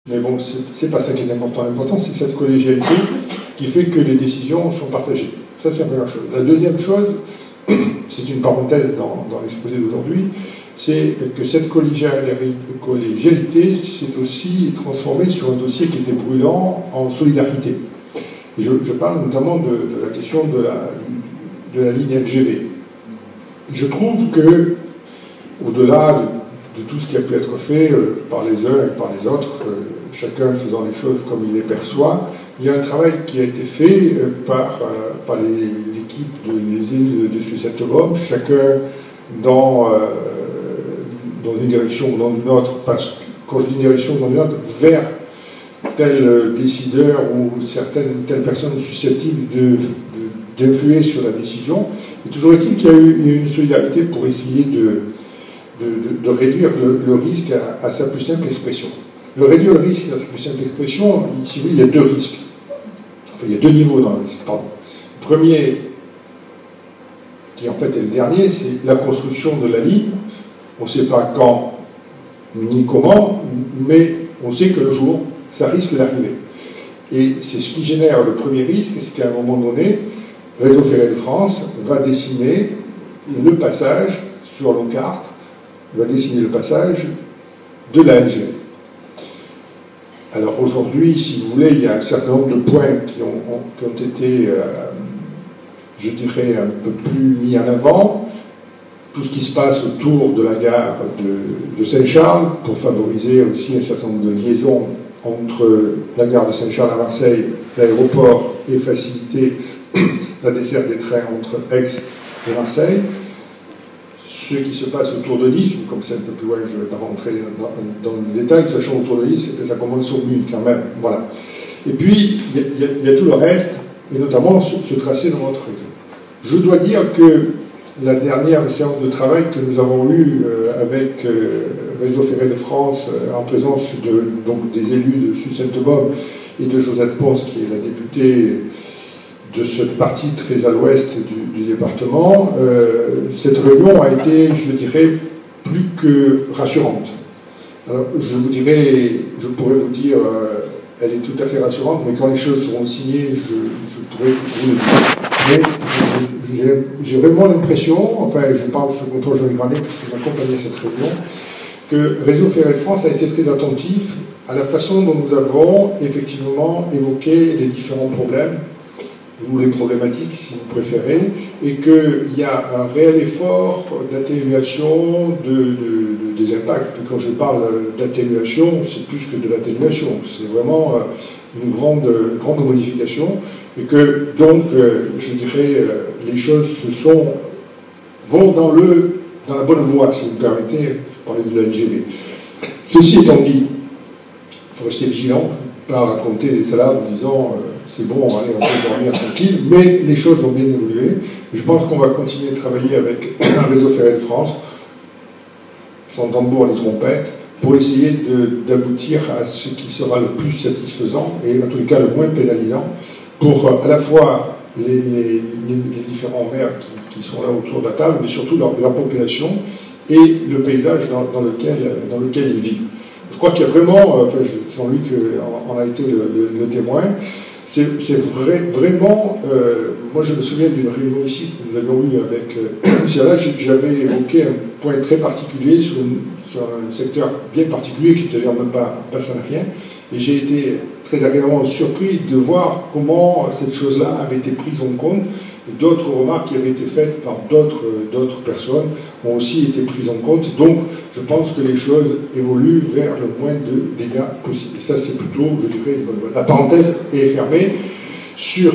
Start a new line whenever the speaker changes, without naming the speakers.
Mais bon, c'est pas ça qui est important. L'important, c'est cette collégialité qui fait que les décisions sont partagées. Ça, c'est la première chose. La deuxième chose, c'est une parenthèse dans l'exposé d'aujourd'hui, c'est que cette collégialité s'est aussi transformée sur un dossier qui était brûlant en solidarité. Et je parle notamment de la question de la ligne LGV. Et je trouve que, au-delà de tout ce qui a pu être fait par les uns et par les autres, chacun faisant les choses comme il les perçoit, il y a un travail qui a été fait par l'équipe des élus de Suisse-Saint-Thomas, chacun dans une direction ou dans une autre, parce que quand je dis une direction ou dans une autre, vers tel décideur ou telle personne susceptible d'influer sur la décision. Et toujours est-il qu'il y a eu une solidarité pour essayer de réduire le risque à sa plus simple expression. Réduire le risque à sa plus simple expression, si vous voulez, il y a deux risques. Enfin, il y a deux niveaux dans le risque, pardon. Le premier, qui en fait est le dernier, c'est la construction de la ligne. On ne sait pas quand ni comment, mais on sait que le jour, ça risque d'arriver. Et c'est ce qui génère le premier risque, c'est qu'à un moment donné, Réseau Ferré de France va dessiner le passage sur nos cartes, va dessiner le passage de la LGV. Alors aujourd'hui, si vous voulez, il y a un certain nombre de points qui ont été, je dirais, un peu plus mis en avant. Tout ce qui se passe autour de la gare de Saint-Charles, pour favoriser aussi un certain nombre de liaisons entre la gare de Saint-Charles à Marseille, l'aéroport, et faciliter la desserte des trains entre Aix et Marseille. Ce qui se passe autour de Nice, comme c'est un peu plus loin, je ne vais pas rentrer dans le détail, sachant autour de Nice, ça commence au but quand même. Voilà. Et puis, il y a tout le reste, et notamment ce tracé de notre région. Je dois dire que la dernière séance de travail que nous avons eue avec Réseau Ferré de France, en présence des élus de Suisse-Saint-Thomas et de Josette Ponce, qui est la députée de cette partie très à l'ouest du département, cette réunion a été, je dirais, plus que rassurante. Alors, je pourrais vous dire, elle est tout à fait rassurante, mais quand les choses seront signées, je pourrais vous le dire. Mais j'ai vraiment l'impression, enfin je parle sous contrôle Jean Granet, parce qu'il m'accompagnait à cette réunion, que Réseau Ferré de France a été très attentif à la façon dont nous avons effectivement évoqué les différents problèmes, ou les problématiques si vous préférez, et qu'il y a un réel effort d'atténuation des impacts. Puis quand je parle d'atténuation, c'est plus que de l'atténuation, c'est vraiment une grande modification, et que donc, je dirais, les choses vont dans la bonne voie, si vous me permettez, je parlais de la LGV. Ceci étant dit, il faut rester vigilant, je ne vais pas raconter des salades en disant c'est bon, allez, on peut dormir tranquille, mais les choses vont bien évoluer. Et je pense qu'on va continuer de travailler avec un Réseau Ferré de France, sans tambour ni trompette, pour essayer d'aboutir à ce qui sera le plus satisfaisant et en tout cas le moins pénalisant pour à la fois les différents maires qui sont là autour de la table, mais surtout leur population et le paysage dans lequel ils vivent. Je crois qu'il y a vraiment, enfin Jean-Luc en a été le témoin, c'est vraiment, moi je me souviens d'une réunion ici que nous avions eue avec M. Alain, j'avais évoqué un point très particulier sur un secteur bien particulier, qui n'était d'ailleurs même pas salarié, et j'ai été très agréablement surpris de voir comment cette chose-là avait été prise en compte, et d'autres remarques qui avaient été faites par d'autres personnes ont aussi été prises en compte. Donc je pense que les choses évoluent vers le moins de dégâts possible. Et ça c'est plutôt, je dirais, une bonne nouvelle. La parenthèse est fermée sur